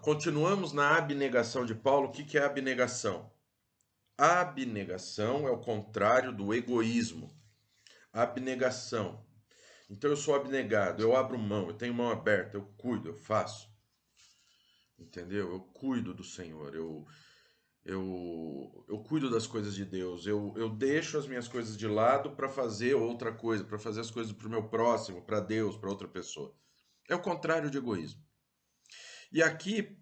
Continuamos na abnegação de Paulo. O que é abnegação? Abnegação é o contrário do egoísmo. Abnegação. Então eu sou abnegado, eu abro mão, eu tenho mão aberta, eu cuido, eu faço. Entendeu? Eu cuido do Senhor, eu cuido das coisas de Deus, eu deixo as minhas coisas de lado para fazer outra coisa, para fazer as coisas para o meu próximo, para Deus, para outra pessoa. É o contrário de egoísmo. E aqui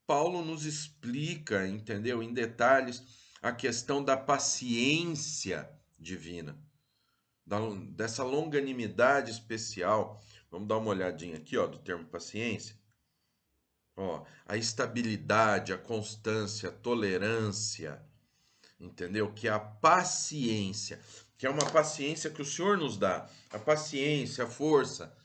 Paulo nos explica, entendeu, em detalhes, a questão da paciência divina, dessa longanimidade especial. Vamos dar uma olhadinha aqui, ó, do termo paciência. Ó, a estabilidade, a constância, a tolerância, entendeu? Que é a paciência, que é uma paciência que o Senhor nos dá. A paciência, a força,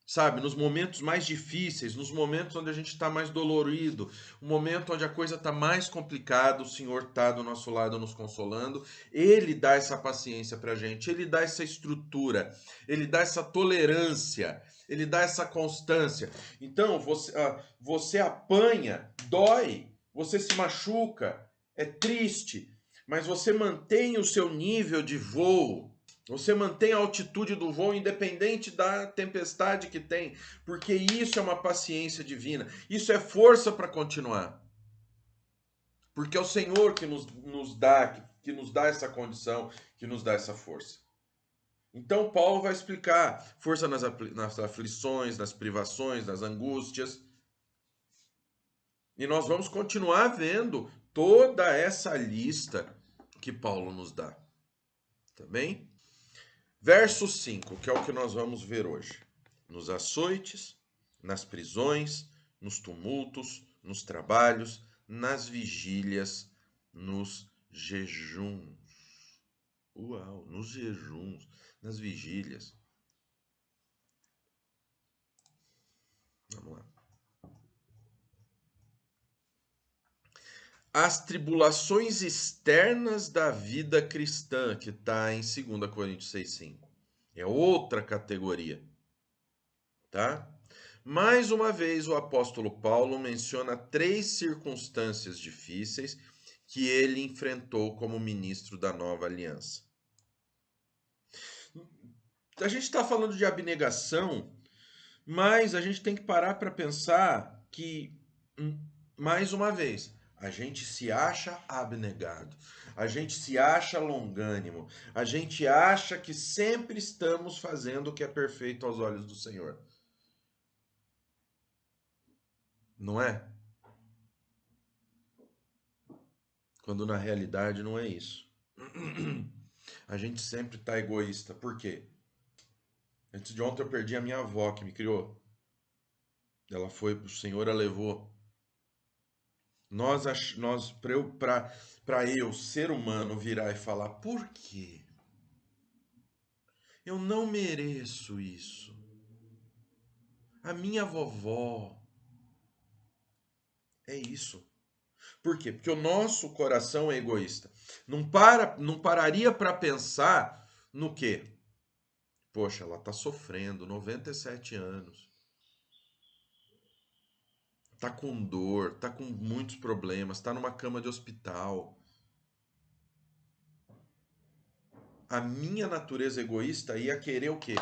sabe? Nos momentos mais difíceis, nos momentos onde a gente está mais dolorido, o momento onde a coisa está mais complicada, o Senhor está do nosso lado nos consolando. Ele dá essa paciência para a gente, ele dá essa estrutura, ele dá essa tolerância, ele dá essa constância. Então, você apanha, dói, você se machuca, é triste, mas você mantém o seu nível de voo. Você mantém a altitude do voo independente da tempestade que tem, porque isso é uma paciência divina. Isso é força para continuar. Porque é o Senhor que nos dá essa condição, que nos dá essa força. Então Paulo vai explicar força nas aflições, nas privações, nas angústias. E nós vamos continuar vendo toda essa lista que Paulo nos dá. Tá bem? Verso 5, que é o que nós vamos ver hoje. Nos açoites, nas prisões, nos tumultos, nos trabalhos, nas vigílias, nos jejuns. Uau, nos jejuns, nas vigílias. Vamos lá. As tribulações externas da vida cristã, que está em 2 Coríntios 6,5. É outra categoria, tá? Mais uma vez, o apóstolo Paulo menciona 3 circunstâncias difíceis que ele enfrentou como ministro da nova aliança. A gente está falando de abnegação, mas a gente tem que parar para pensar que, mais uma vez, a gente se acha abnegado, a gente se acha longânimo, a gente acha que sempre estamos fazendo o que é perfeito aos olhos do Senhor. Não é? Quando na realidade não é isso. A gente sempre tá egoísta. Por quê? Antes de ontem eu perdi a minha avó que me criou. Ela foi pro Senhor, ela levou. Nós para eu, ser humano, virar e falar, por quê? Eu não mereço isso. A minha vovó. É isso. Por quê? Porque o nosso coração é egoísta. Não pararia para pensar no quê? Poxa, ela tá sofrendo, 97 anos. Tá com dor, tá com muitos problemas, tá numa cama de hospital. A minha natureza egoísta ia querer o quê?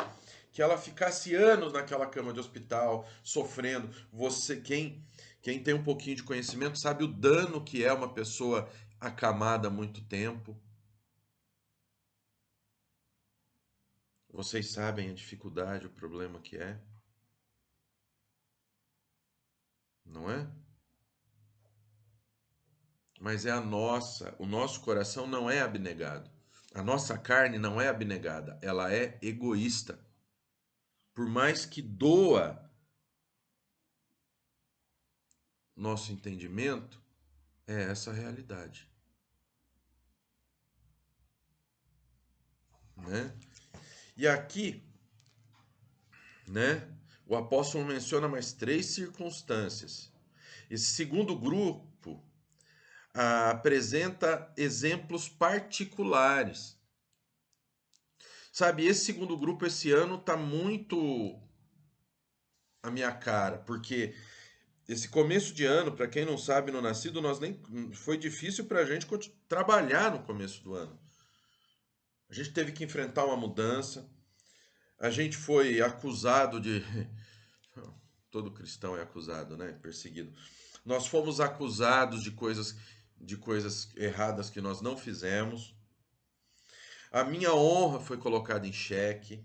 Que ela ficasse anos naquela cama de hospital, sofrendo. Quem tem um pouquinho de conhecimento sabe o dano que é uma pessoa acamada há muito tempo. Vocês sabem a dificuldade, o problema que é, não é? Mas é o nosso coração não é abnegado. A nossa carne não é abnegada, ela é egoísta. Por mais que doa nosso entendimento, é essa a realidade, né? E aqui, né, o apóstolo menciona mais 3 circunstâncias. Esse segundo grupo apresenta exemplos particulares. Sabe, esse segundo grupo esse ano está muito a minha cara, porque esse começo de ano, para quem não sabe, no Nascido, nós nem foi difícil para a gente trabalhar no começo do ano. A gente teve que enfrentar uma mudança, a gente foi acusado de. Todo cristão é acusado, né? Perseguido. Nós fomos acusados de coisas erradas que nós não fizemos. A minha honra foi colocada em xeque.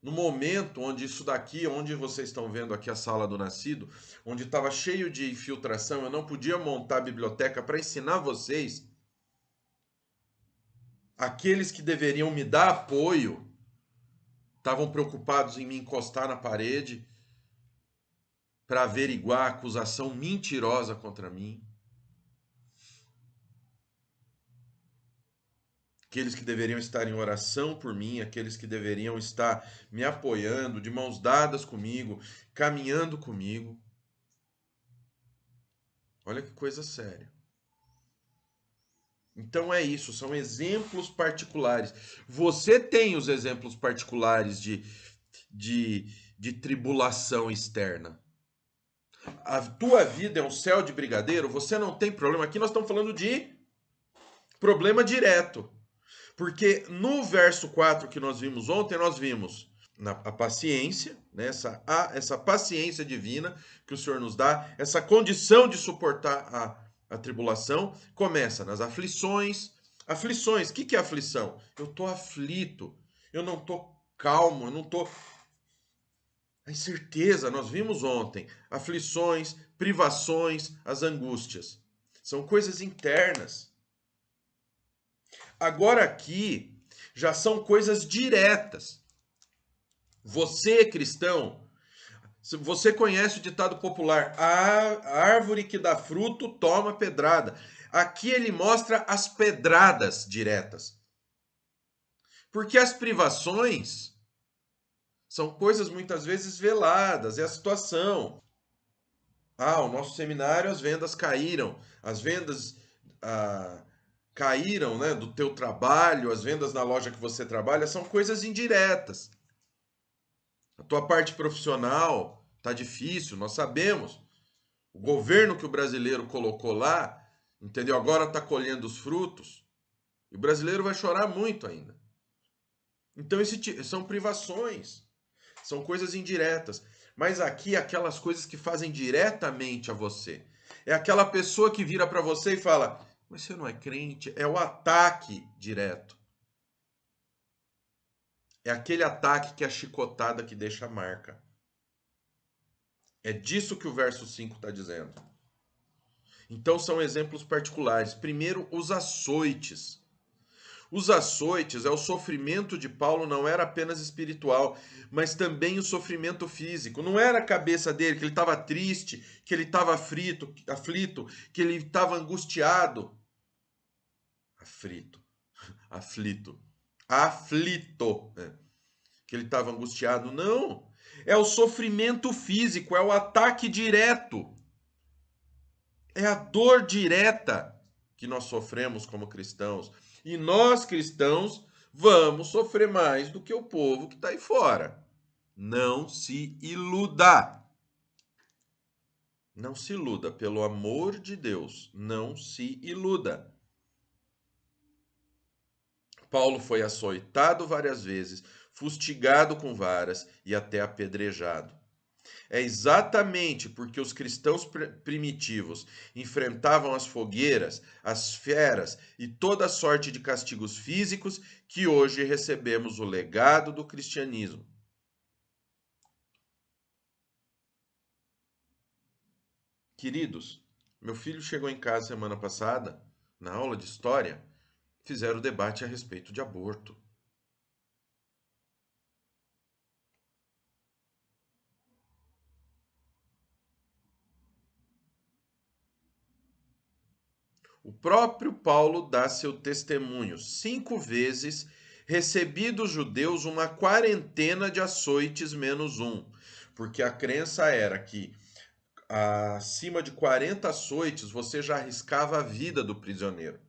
No momento onde isso daqui, onde vocês estão vendo aqui a sala do Nascido, onde estava cheio de infiltração, eu não podia montar a biblioteca para ensinar vocês. Aqueles que deveriam me dar apoio estavam preocupados em me encostar na parede para averiguar a acusação mentirosa contra mim. Aqueles que deveriam estar em oração por mim, aqueles que deveriam estar me apoiando, de mãos dadas comigo, caminhando comigo. Olha que coisa séria. Então é isso, são exemplos particulares. Você tem os exemplos particulares de tribulação externa. A tua vida é um céu de brigadeiro, você não tem problema. Aqui nós estamos falando de problema direto. Porque no verso 4 que nós vimos ontem, nós vimos a paciência, né? essa paciência divina que o Senhor nos dá, essa condição de suportar a tribulação, começa nas aflições. Aflições, o que é aflição? Eu estou aflito, eu não estou calmo, eu não estou... A incerteza, nós vimos ontem, aflições, privações, as angústias. São coisas internas. Agora aqui já são coisas diretas. Você, cristão, você conhece o ditado popular: a árvore que dá fruto toma pedrada. Aqui ele mostra as pedradas diretas. Porque as privações são coisas muitas vezes veladas, é a situação. O nosso seminário, as vendas caíram. As vendas caíram, né, do teu trabalho, as vendas na loja que você trabalha, são coisas indiretas. A tua parte profissional tá difícil, nós sabemos. O governo que o brasileiro colocou lá, entendeu? Agora está colhendo os frutos. E o brasileiro vai chorar muito ainda. Então, são privações. São coisas indiretas. Mas aqui, aquelas coisas que fazem diretamente a você. É aquela pessoa que vira para você e fala: mas você não é crente? É o ataque direto. É aquele ataque que é a chicotada que deixa a marca. É disso que o verso 5 está dizendo. Então são exemplos particulares. Primeiro, os açoites. Os açoites, o sofrimento de Paulo não era apenas espiritual, mas também o sofrimento físico. Não era a cabeça dele, que ele estava triste, que ele estava aflito, que ele estava angustiado. Aflito. Que ele estava angustiado. Não. É o sofrimento físico, é o ataque direto. É a dor direta que nós sofremos como cristãos. E nós, cristãos, vamos sofrer mais do que o povo que está aí fora. Não se iluda. Não se iluda, pelo amor de Deus, não se iluda. Paulo foi açoitado várias vezes, fustigado com varas e até apedrejado. É exatamente porque os cristãos primitivos enfrentavam as fogueiras, as feras e toda sorte de castigos físicos que hoje recebemos o legado do cristianismo. Queridos, meu filho chegou em casa semana passada, na aula de história, fizeram debate a respeito de aborto. O próprio Paulo dá seu testemunho. 5 vezes recebi dos judeus uma quarentena de açoites menos um, porque a crença era que acima de 40 açoites você já arriscava a vida do prisioneiro.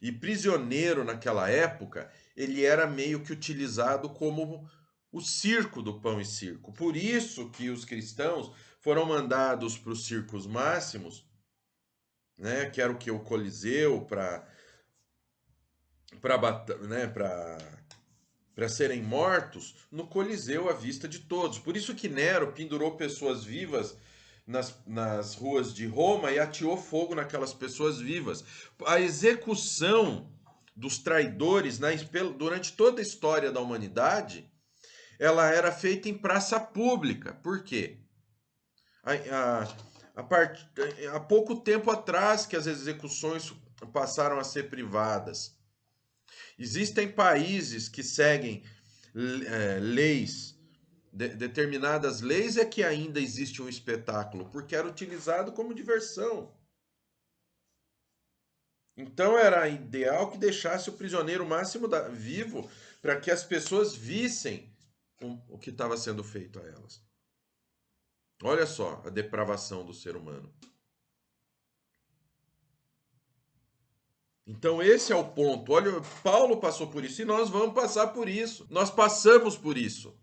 E prisioneiro naquela época, ele era meio que utilizado como o circo do pão e circo. Por isso que os cristãos foram mandados para os circos máximos, né, que era o que? O Coliseu, para serem mortos no Coliseu à vista de todos. Por isso que Nero pendurou pessoas vivas nas ruas de Roma e ateou fogo naquelas pessoas vivas. A execução dos traidores durante toda a história da humanidade, ela era feita em praça pública. Por quê? A, a, part... Há pouco tempo atrás que as execuções passaram a ser privadas. Existem países que seguem leis, determinadas leis é que ainda existe um espetáculo, porque era utilizado como diversão. Então era ideal que deixasse o prisioneiro máximo vivo para que as pessoas vissem o que estava sendo feito a elas. Olha só a depravação do ser humano. Então esse é o ponto. Olha, Paulo passou por isso e nós vamos passar por isso. Nós passamos por isso.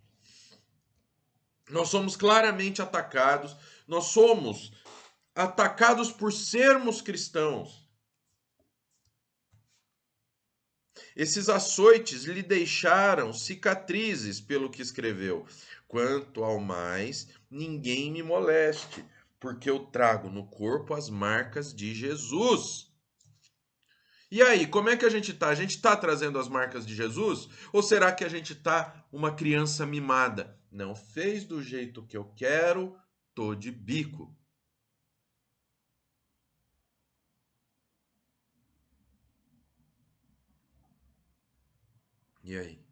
Nós somos claramente atacados. Nós somos atacados por sermos cristãos. Esses açoites lhe deixaram cicatrizes pelo que escreveu. Quanto ao mais, ninguém me moleste, porque eu trago no corpo as marcas de Jesus. E aí, como é que a gente tá? A gente tá trazendo as marcas de Jesus? Ou será que a gente tá uma criança mimada? Não fez do jeito que eu quero, tô de bico. E aí?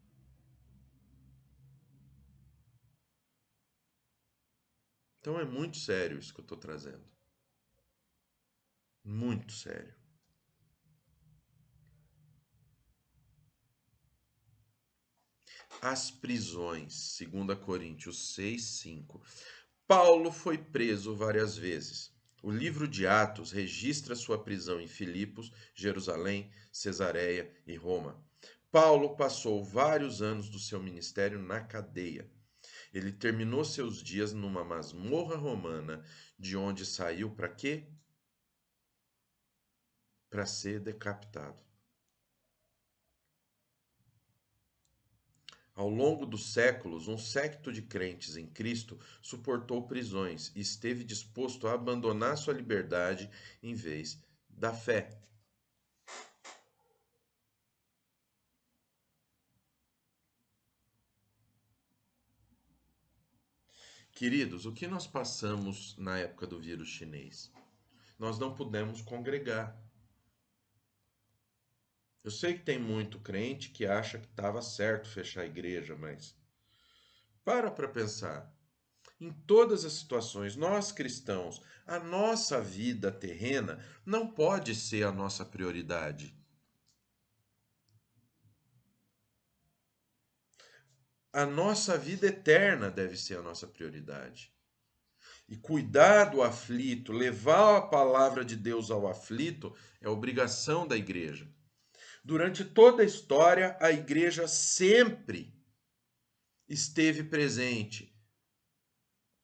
Então é muito sério isso que eu tô trazendo. Muito sério. As prisões, 2 Coríntios 6:5. Paulo foi preso várias vezes. O livro de Atos registra sua prisão em Filipos, Jerusalém, Cesareia e Roma. Paulo passou vários anos do seu ministério na cadeia. Ele terminou seus dias numa masmorra romana, de onde saiu para quê? Para ser decapitado. Ao longo dos séculos, um séquito de crentes em Cristo suportou prisões e esteve disposto a abandonar sua liberdade em vez da fé. Queridos, o que nós passamos na época do vírus chinês? Nós não pudemos congregar. Eu sei que tem muito crente que acha que estava certo fechar a igreja, mas para pensar. Em todas as situações, nós cristãos, a nossa vida terrena não pode ser a nossa prioridade. A nossa vida eterna deve ser a nossa prioridade. E cuidar do aflito, levar a palavra de Deus ao aflito, é obrigação da igreja. Durante toda a história, a igreja sempre esteve presente.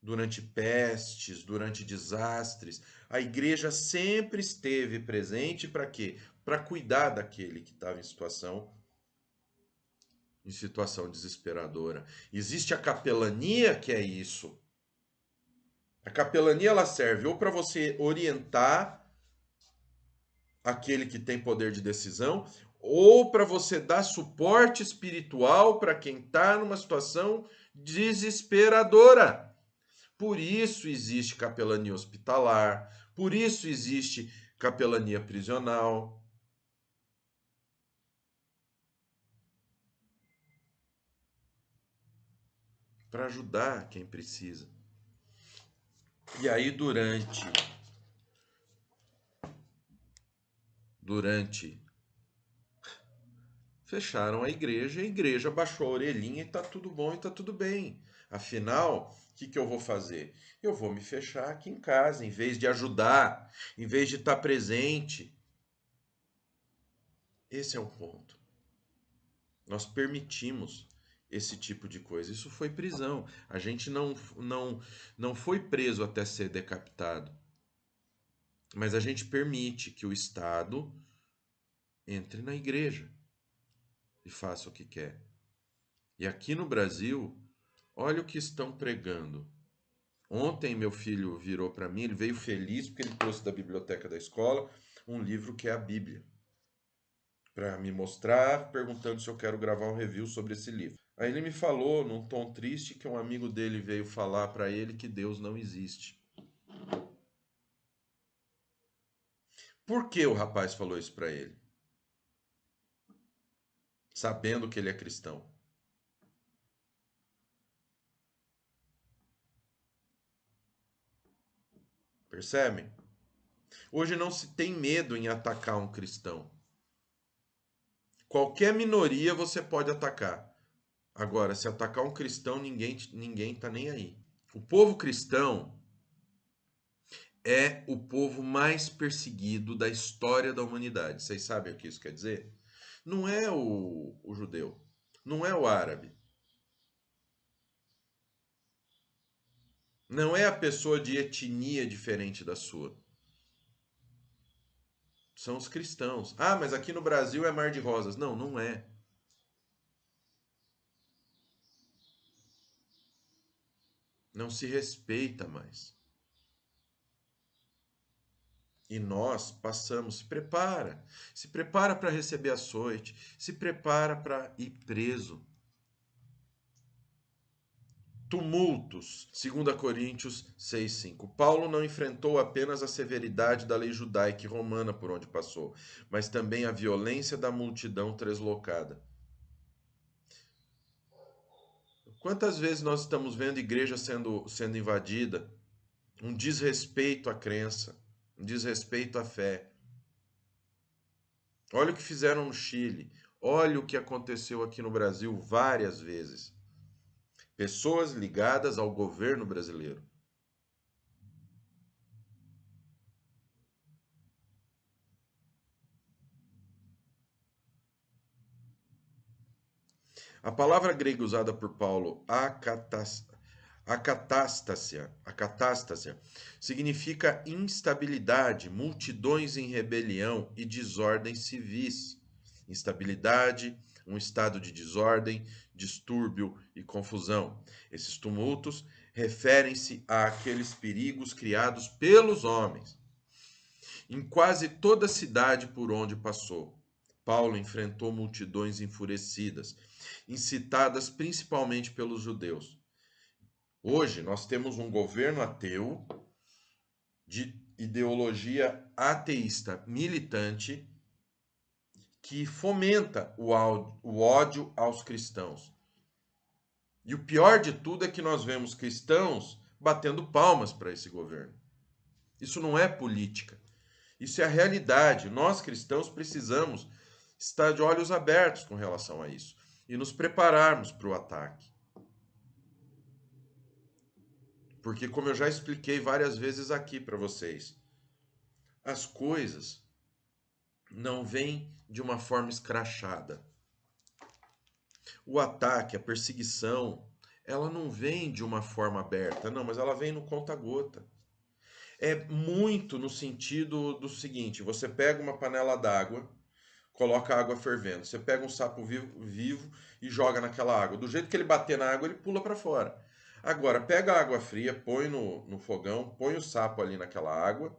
Durante pestes, durante desastres, a igreja sempre esteve presente para quê? Para cuidar daquele que estava em situação desesperadora. Existe a capelania, que é isso. A capelania ela serve ou para você orientar aquele que tem poder de decisão, ou para você dar suporte espiritual para quem está numa situação desesperadora. Por isso existe capelania hospitalar, por isso existe capelania prisional. Para ajudar quem precisa. E aí durante fecharam a igreja baixou a orelhinha e tá tudo bom e tá tudo bem. Afinal, o que eu vou fazer? Eu vou me fechar aqui em casa, em vez de ajudar, em vez de estar presente. Esse é o ponto. Nós permitimos esse tipo de coisa. Isso foi prisão. A gente não foi preso até ser decapitado. Mas a gente permite que o Estado entre na igreja e faça o que quer. E aqui no Brasil, olha o que estão pregando. Ontem meu filho virou para mim, ele veio feliz porque ele trouxe da biblioteca da escola um livro que é a Bíblia, para me mostrar, perguntando se eu quero gravar um review sobre esse livro. Aí ele me falou, num tom triste, que um amigo dele veio falar para ele que Deus não existe. Por que o rapaz falou isso para ele? Sabendo que ele é cristão. Percebem? Hoje não se tem medo em atacar um cristão. Qualquer minoria você pode atacar. Agora, se atacar um cristão, ninguém tá nem aí. O povo cristão é o povo mais perseguido da história da humanidade. Vocês sabem o que isso quer dizer? Não é o judeu, não é o árabe, não é a pessoa de etnia diferente da sua. São os cristãos. Ah, mas aqui no Brasil é mar de rosas. Não, não é. Não se respeita mais. E nós passamos, se prepara para receber açoite, se prepara para ir preso. Tumultos, 2 Coríntios 6:5. Paulo não enfrentou apenas a severidade da lei judaica e romana por onde passou, mas também a violência da multidão translocada. Quantas vezes nós estamos vendo igreja sendo invadida? Um desrespeito à crença, um desrespeito à fé. Olha o que fizeram no Chile, olha o que aconteceu aqui no Brasil várias vezes. Pessoas ligadas ao governo brasileiro. A palavra grega usada por Paulo, acatástasia, significa instabilidade, multidões em rebelião e desordens civis. Instabilidade, um estado de desordem, distúrbio e confusão. Esses tumultos referem-se àqueles perigos criados pelos homens. Em quase toda a cidade por onde passou, Paulo enfrentou multidões enfurecidas, incitadas principalmente pelos judeus. Hoje nós temos um governo ateu, de ideologia ateísta militante, que fomenta o ódio aos cristãos. E o pior de tudo é que nós vemos cristãos batendo palmas para esse governo. Isso não é política. Isso é a realidade. Nós cristãos precisamos estar de olhos abertos com relação a isso e nos prepararmos para o ataque. Porque, como eu já expliquei várias vezes aqui para vocês, as coisas não vêm de uma forma escrachada. O ataque, a perseguição, ela não vem de uma forma aberta, não, mas ela vem no conta-gota. É muito no sentido do seguinte: você pega uma panela d'água, coloca a água fervendo, você pega um sapo vivo e joga naquela água. Do jeito que ele bater na água, ele pula para fora. Agora, pega a água fria, põe no fogão, põe o sapo ali naquela água,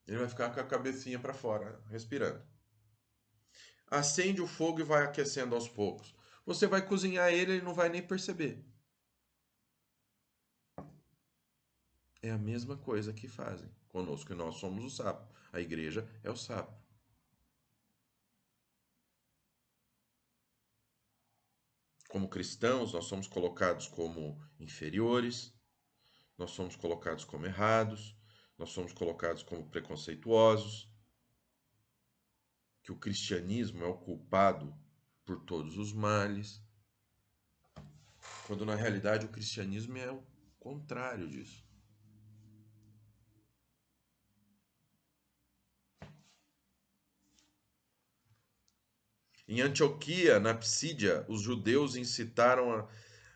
ele vai ficar com a cabecinha para fora, respirando. Acende o fogo e vai aquecendo aos poucos. Você vai cozinhar ele, ele não vai nem perceber. É a mesma coisa que fazem conosco, e nós somos o sapo. A igreja é o sapo. Como cristãos, nós somos colocados como inferiores, nós somos colocados como errados, nós somos colocados como preconceituosos, que o cristianismo é o culpado por todos os males, quando na realidade o cristianismo é o contrário disso. Em Antioquia, na Psídia, os judeus incitaram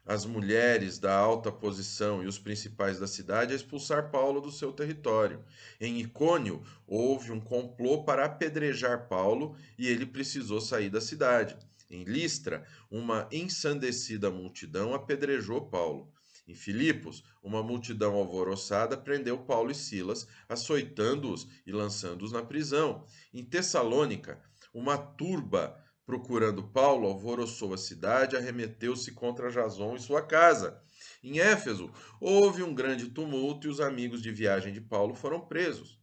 as mulheres da alta posição e os principais da cidade a expulsar Paulo do seu território. Em Icônio, houve um complô para apedrejar Paulo e ele precisou sair da cidade. Em Listra, uma ensandecida multidão apedrejou Paulo. Em Filipos, uma multidão alvoroçada prendeu Paulo e Silas, açoitando-os e lançando-os na prisão. Em Tessalônica, uma turba procurando Paulo, alvoroçou a cidade, arremeteu-se contra Jason e sua casa. Em Éfeso, houve um grande tumulto e os amigos de viagem de Paulo foram presos.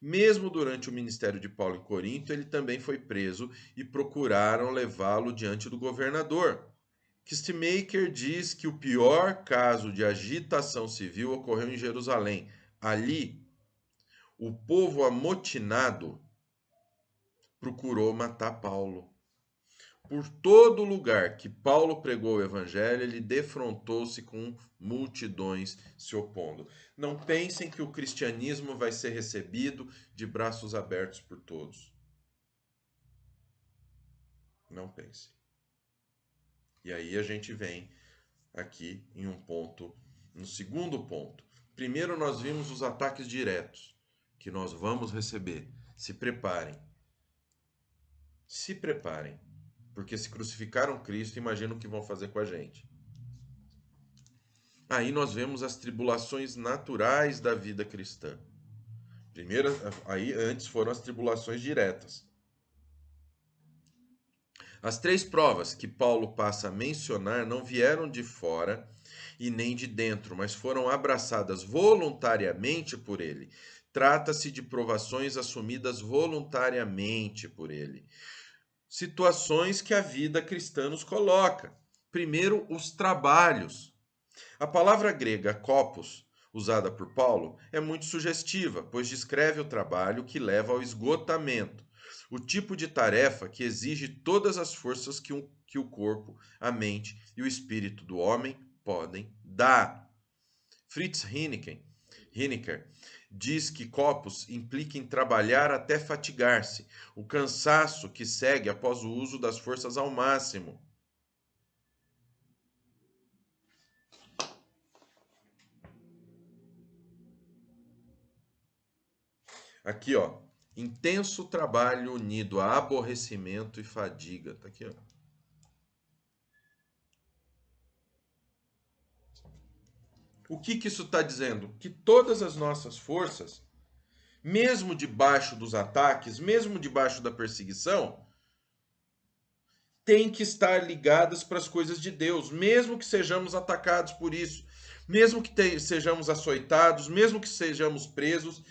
Mesmo durante o ministério de Paulo em Corinto, ele também foi preso e procuraram levá-lo diante do governador. Kistemaker diz que o pior caso de agitação civil ocorreu em Jerusalém. Ali, o povo amotinado procurou matar Paulo. Por todo lugar que Paulo pregou o evangelho, ele defrontou-se com multidões se opondo. Não pensem que o cristianismo vai ser recebido de braços abertos por todos. Não pensem. E aí a gente vem aqui em um ponto, no segundo ponto. Primeiro nós vimos os ataques diretos que nós vamos receber. Se preparem. Se preparem. Porque se crucificaram Cristo, imaginam o que vão fazer com a gente. Aí nós vemos as tribulações naturais da vida cristã. Primeiro, aí antes foram as tribulações diretas. As três provas que Paulo passa a mencionar não vieram de fora e nem de dentro, mas foram abraçadas voluntariamente por ele. Trata-se de provações assumidas voluntariamente por ele. Situações que a vida cristã nos coloca. Primeiro, os trabalhos. A palavra grega kopos, usada por Paulo, é muito sugestiva, pois descreve o trabalho que leva ao esgotamento, o tipo de tarefa que exige todas as forças que o corpo, a mente e o espírito do homem podem dar. Fritz Heinecker diz que kopos implica em trabalhar até fatigar-se, o cansaço que segue após o uso das forças ao máximo. Aqui, ó. Intenso trabalho unido a aborrecimento e fadiga. Tá aqui, ó. O que isso está dizendo? Que todas as nossas forças, mesmo debaixo dos ataques, mesmo debaixo da perseguição, têm que estar ligadas para as coisas de Deus, mesmo que sejamos atacados por isso, mesmo que sejamos açoitados, mesmo que sejamos presos.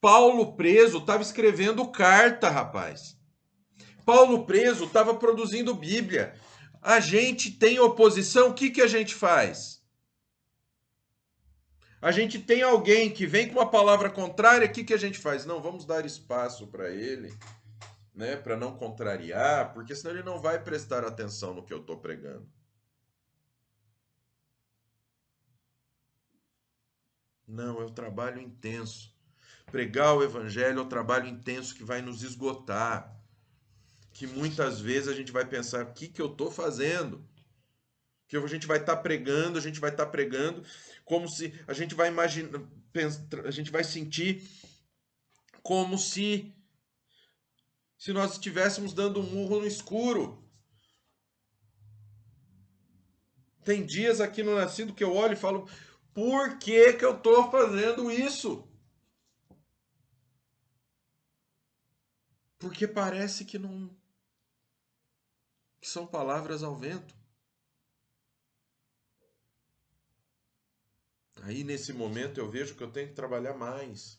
Paulo preso estava escrevendo carta, rapaz. Paulo preso estava produzindo Bíblia. A gente tem oposição, o que a gente faz? A gente tem alguém que vem com uma palavra contrária, o que a gente faz? Não, vamos dar espaço para ele, né, para não contrariar, porque senão ele não vai prestar atenção no que eu estou pregando. Não, é o trabalho intenso. Pregar o evangelho é o trabalho intenso que vai nos esgotar. Que muitas vezes a gente vai pensar, o que eu estou fazendo? Que a gente vai estar pregando, como se a gente vai imaginar, a gente vai sentir como se nós estivéssemos dando um murro no escuro. Tem dias aqui no Nascido que eu olho e falo, por que eu estou fazendo isso? Porque parece que não, que são palavras ao vento. Aí nesse momento eu vejo que eu tenho que trabalhar mais.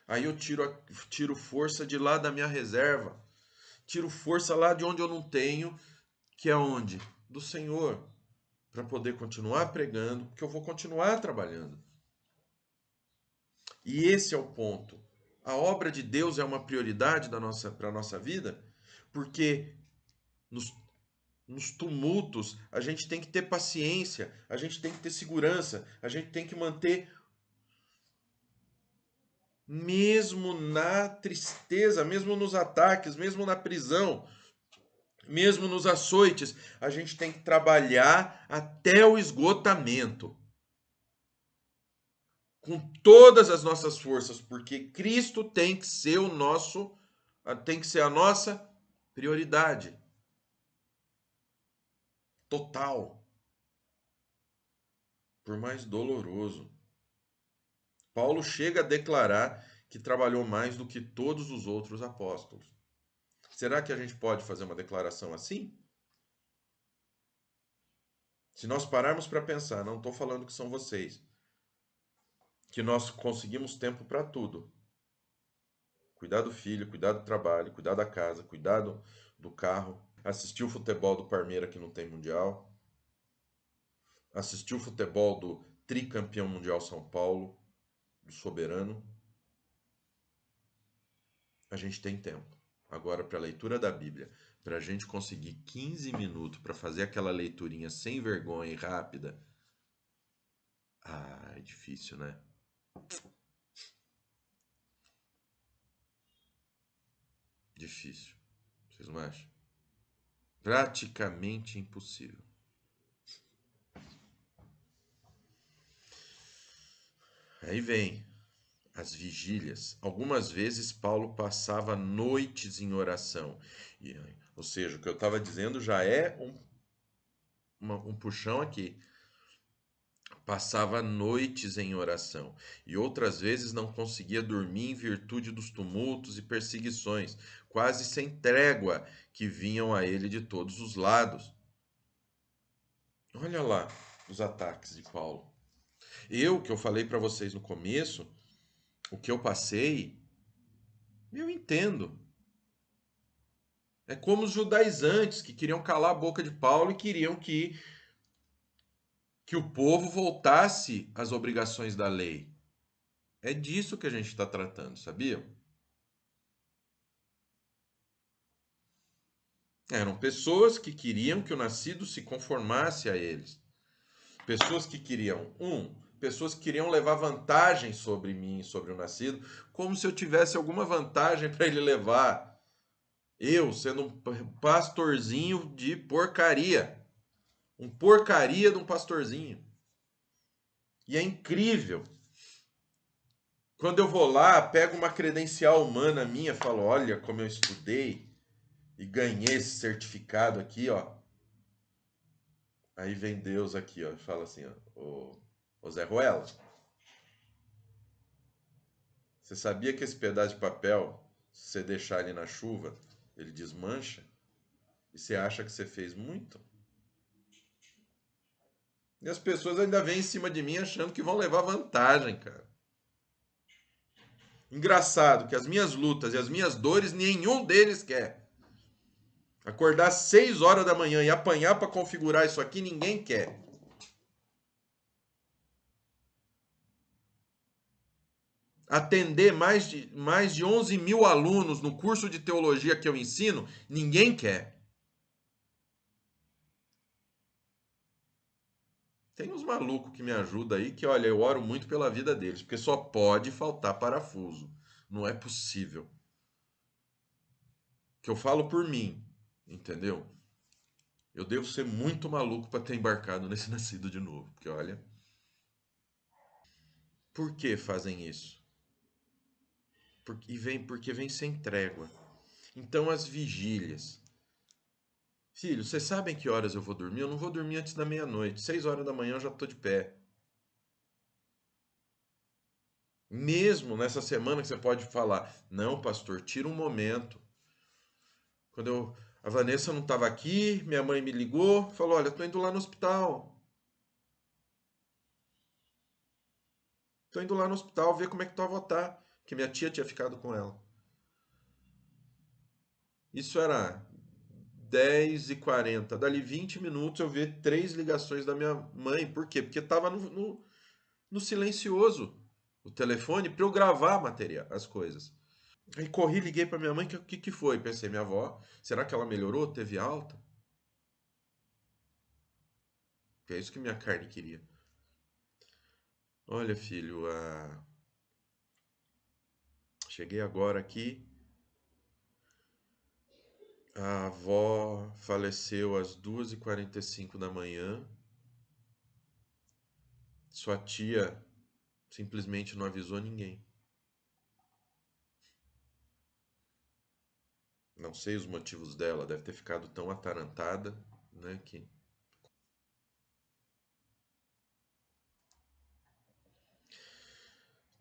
Aí eu tiro força de lá da minha reserva. Tiro força lá de onde eu não tenho, que é onde? Do Senhor. Para poder continuar pregando, porque eu vou continuar trabalhando. E esse é o ponto. A obra de Deus é uma prioridade para a nossa vida, porque nos tumultos a gente tem que ter paciência, a gente tem que ter segurança, a gente tem que manter, mesmo na tristeza, mesmo nos ataques, mesmo na prisão, Mesmo nos açoites, a gente tem que trabalhar até o esgotamento, com todas as nossas forças, porque Cristo tem que ser o nosso, tem que ser a nossa prioridade total, por mais doloroso. Paulo chega a declarar que trabalhou mais do que todos os outros apóstolos. Será que a gente pode fazer uma declaração assim? Se nós pararmos para pensar, não estou falando que são vocês, que nós conseguimos tempo para tudo. Cuidar do filho, cuidar do trabalho, cuidar da casa, cuidar do carro, assistir o futebol do Parmeira que não tem mundial, assistir o futebol do tricampeão mundial São Paulo, do soberano. A gente tem tempo. Agora, para a leitura da Bíblia, para a gente conseguir 15 minutos para fazer aquela leiturinha sem vergonha e rápida, é difícil, né? Difícil. Vocês não acham? Praticamente impossível. Aí vem as vigílias. Algumas vezes Paulo passava noites em oração. E, ou seja, o que eu estava dizendo já é um puxão aqui. Passava noites em oração e outras vezes não conseguia dormir em virtude dos tumultos e perseguições, quase sem trégua, que vinham a ele de todos os lados. Olha lá os ataques de Paulo. Que eu falei para vocês no começo, o que eu passei, eu entendo. É como os judaizantes que queriam calar a boca de Paulo e queriam que o povo voltasse às obrigações da lei. É disso que a gente está tratando, sabia? Eram pessoas que queriam que o nascido se conformasse a eles. Pessoas que queriam, pessoas que queriam levar vantagem sobre mim, sobre o nascido, como se eu tivesse alguma vantagem para ele levar. Eu, sendo um pastorzinho de porcaria. Um porcaria de um pastorzinho. E é incrível. Quando eu vou lá, pego uma credencial humana minha, falo, olha como eu estudei e ganhei esse certificado aqui, ó. Aí vem Deus aqui, ó, e fala assim, ó, ô Zé Ruela, você sabia que esse pedaço de papel, se você deixar ele na chuva, ele desmancha? E você acha que você fez muito? E as pessoas ainda vêm em cima de mim achando que vão levar vantagem, cara. Engraçado que as minhas lutas e as minhas dores, nenhum deles quer. Acordar às 6 horas da manhã e apanhar para configurar isso aqui, ninguém quer. Atender mais de 11 mil alunos no curso de teologia que eu ensino, ninguém quer. Tem uns malucos que me ajudam aí que, olha, eu oro muito pela vida deles, porque só pode faltar parafuso. Não é possível. Que eu falo por mim, entendeu? Eu devo ser muito maluco para ter embarcado nesse nascido de novo, porque olha, por que fazem isso? Porque vem sem trégua. Então as vigílias. Filho, vocês sabem que horas eu vou dormir? Eu não vou dormir antes da meia-noite. 6 horas da manhã eu já tô de pé. Mesmo nessa semana que você pode falar, não, pastor, tira um momento. A Vanessa não estava aqui, minha mãe me ligou, falou: olha, tô indo lá no hospital. Tô indo lá no hospital ver como é que tua avó tá. Que minha tia tinha ficado com ela. Isso era 10h40. Dali 20 minutos eu vi 3 ligações da minha mãe. Por quê? Porque tava no silencioso o telefone para eu gravar as coisas. Aí corri, liguei para minha mãe, que foi? Pensei, minha avó, será que ela melhorou? Teve alta? Que é isso que minha carne queria. Olha, filho, cheguei agora aqui. A avó faleceu às 2h45 da manhã. Sua tia simplesmente não avisou ninguém. Não sei os motivos dela, deve ter ficado tão atarantada, né, que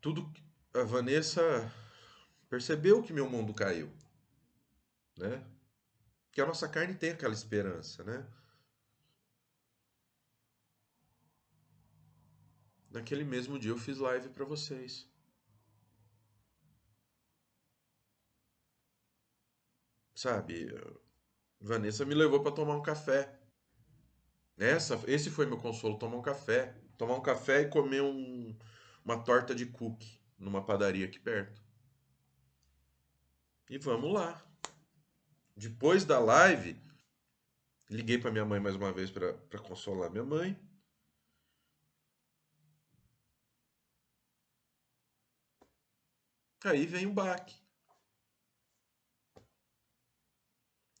tudo a Vanessa percebeu que meu mundo caiu, né? Que a nossa carne tem aquela esperança, né? Naquele mesmo dia eu fiz live para vocês. Sabe? Vanessa me levou para tomar um café. Esse foi meu consolo, tomar um café. Tomar um café e comer uma torta de cookie numa padaria aqui perto. E vamos lá. Depois da live, liguei para minha mãe mais uma vez para consolar minha mãe. Aí vem o baque.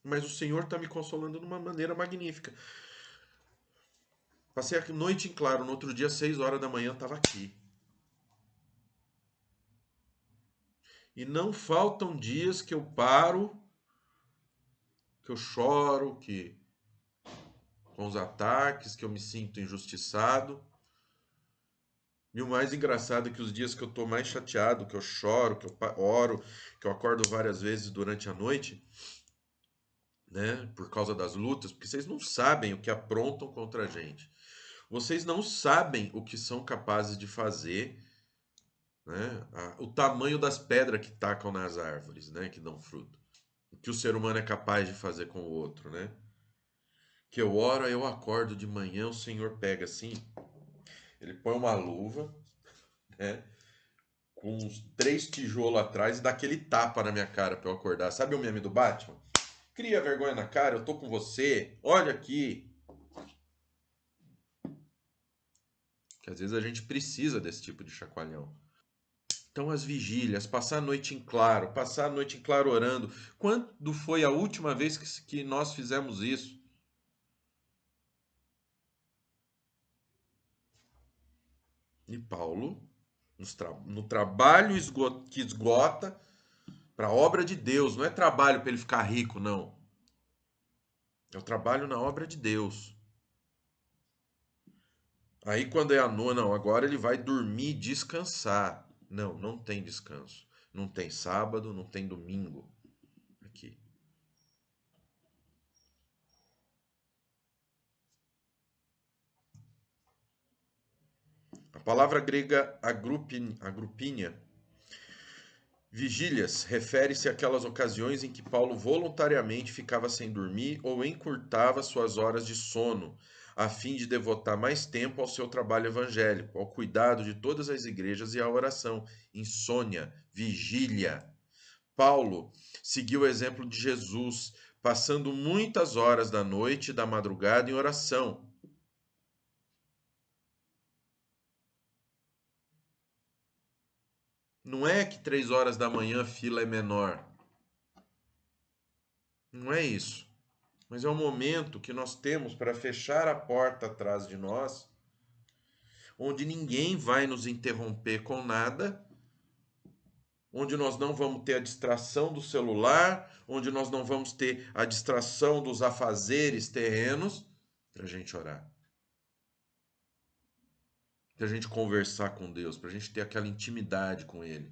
Mas o Senhor está me consolando de uma maneira magnífica. Passei a noite em claro, no outro dia, 6 horas da manhã, estava aqui. E não faltam dias que eu paro, que eu choro, que com os ataques, que eu me sinto injustiçado. E o mais engraçado é que os dias que eu tô mais chateado, que eu choro, que eu oro, que eu acordo várias vezes durante a noite, né, por causa das lutas, porque vocês não sabem o que aprontam contra a gente. Vocês não sabem o que são capazes de fazer, né? O tamanho das pedras que tacam nas árvores, né, que dão fruto. O que o ser humano é capaz de fazer com o outro, né? Que eu oro, aí eu acordo de manhã, o Senhor pega assim, ele põe uma luva, né? Com uns 3 tijolos atrás e dá aquele tapa na minha cara pra eu acordar. Sabe o meme do Batman? Cria vergonha na cara, eu tô com você, olha aqui. Que às vezes a gente precisa desse tipo de chacoalhão. Então as vigílias, passar a noite em claro, passar a noite em claro orando. Quando foi a última vez que nós fizemos isso? E Paulo, no trabalho que esgota, para a obra de Deus, não é trabalho para ele ficar rico, não. É o trabalho na obra de Deus. Aí quando é a noite, não, agora ele vai dormir, descansar. Não, não tem descanso. Não tem sábado, não tem domingo aqui. A palavra grega agrupinha, vigílias, refere-se àquelas ocasiões em que Paulo voluntariamente ficava sem dormir ou encurtava suas horas de sono, a fim de devotar mais tempo ao seu trabalho evangélico, ao cuidado de todas as igrejas e à oração. Insônia, vigília. Paulo seguiu o exemplo de Jesus, passando muitas horas da noite e da madrugada em oração. Não é que 3 horas da manhã a fila é menor. Não é isso. Mas é um momento que nós temos para fechar a porta atrás de nós, onde ninguém vai nos interromper com nada, onde nós não vamos ter a distração do celular, onde nós não vamos ter a distração dos afazeres terrenos, para a gente orar, para a gente conversar com Deus, para a gente ter aquela intimidade com Ele.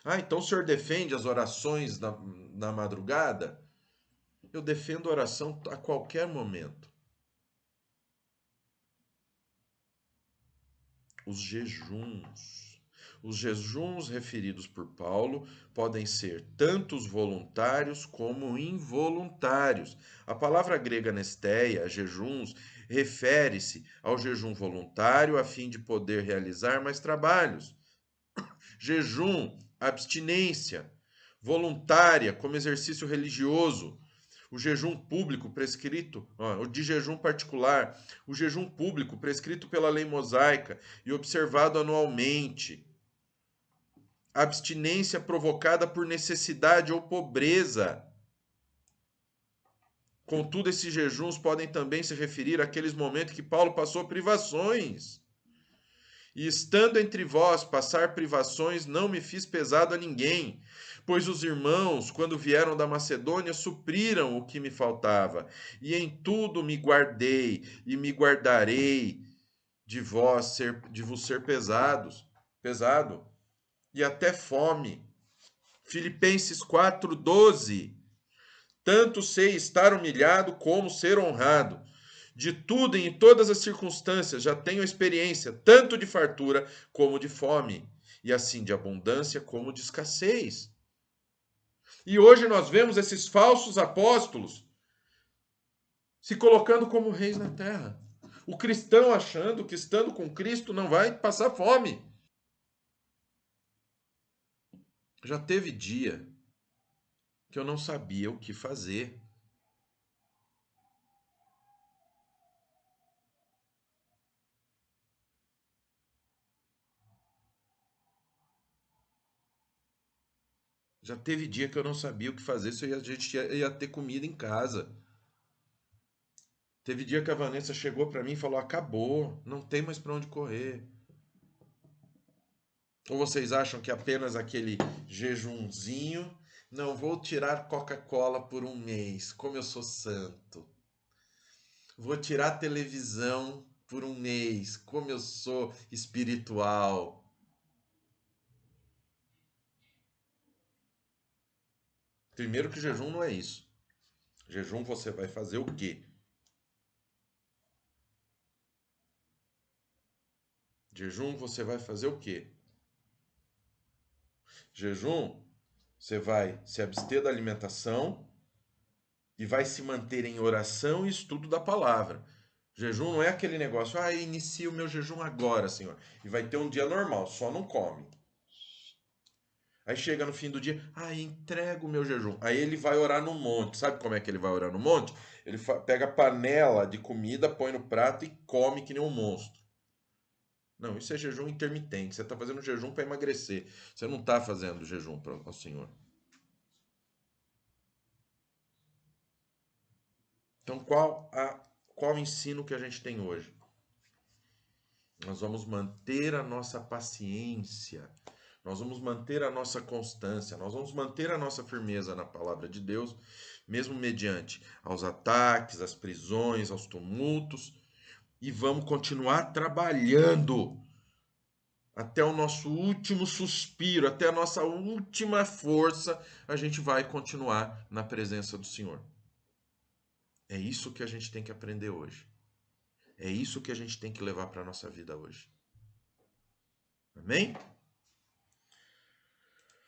Ah, então o senhor defende as orações na madrugada? Eu defendo a oração a qualquer momento. Os jejuns. Os jejuns referidos por Paulo podem ser tanto os voluntários como involuntários. A palavra grega nesteia, jejuns, refere-se ao jejum voluntário a fim de poder realizar mais trabalhos. Jejum, abstinência, voluntária como exercício religioso. O jejum público prescrito, o de jejum particular, o jejum público prescrito pela lei mosaica e observado anualmente. abstinência provocada por necessidade ou pobreza. Contudo, esses jejuns podem também se referir àqueles momentos que Paulo passou privações. E estando entre vós, passar privações não me fiz pesado a ninguém, pois os irmãos, quando vieram da Macedônia, supriram o que me faltava, e em tudo me guardei e me guardarei de vos ser pesado, e até fome. Filipenses 4:12. Tanto sei estar humilhado como ser honrado. De tudo e em todas as circunstâncias já tenho experiência, tanto de fartura como de fome, e assim de abundância como de escassez. E hoje nós vemos esses falsos apóstolos se colocando como reis na terra. O cristão achando que estando com Cristo não vai passar fome. Já teve dia que eu não sabia o que fazer. Já teve dia que eu não sabia o que fazer se a gente ia ter comida em casa. Teve dia que a Vanessa chegou para mim e falou: acabou, não tem mais para onde correr. Ou vocês acham que apenas aquele jejunzinho, não vou tirar Coca-Cola por um mês, como eu sou santo. Vou tirar a televisão por um mês, como eu sou espiritual. Primeiro que jejum não é isso. Jejum você vai fazer o quê? Jejum você vai fazer o quê? Jejum, você vai se abster da alimentação e vai se manter em oração e estudo da palavra. Jejum não é aquele negócio, inicio o meu jejum agora, Senhor. E vai ter um dia normal, só não come. Aí chega no fim do dia, entrego o meu jejum. Aí ele vai orar no monte. Sabe como é que ele vai orar no monte? Ele pega a panela de comida, põe no prato e come que nem um monstro. Não, isso é jejum intermitente. Você está fazendo jejum para emagrecer. Você não está fazendo jejum para o Senhor. Então, qual o ensino que a gente tem hoje? Nós vamos manter a nossa paciência, nós vamos manter a nossa constância, nós vamos manter a nossa firmeza na palavra de Deus, mesmo mediante aos ataques, às prisões, aos tumultos, e vamos continuar trabalhando até o nosso último suspiro, até a nossa última força, a gente vai continuar na presença do Senhor. É isso que a gente tem que aprender hoje. É isso que a gente tem que levar para a nossa vida hoje. Amém?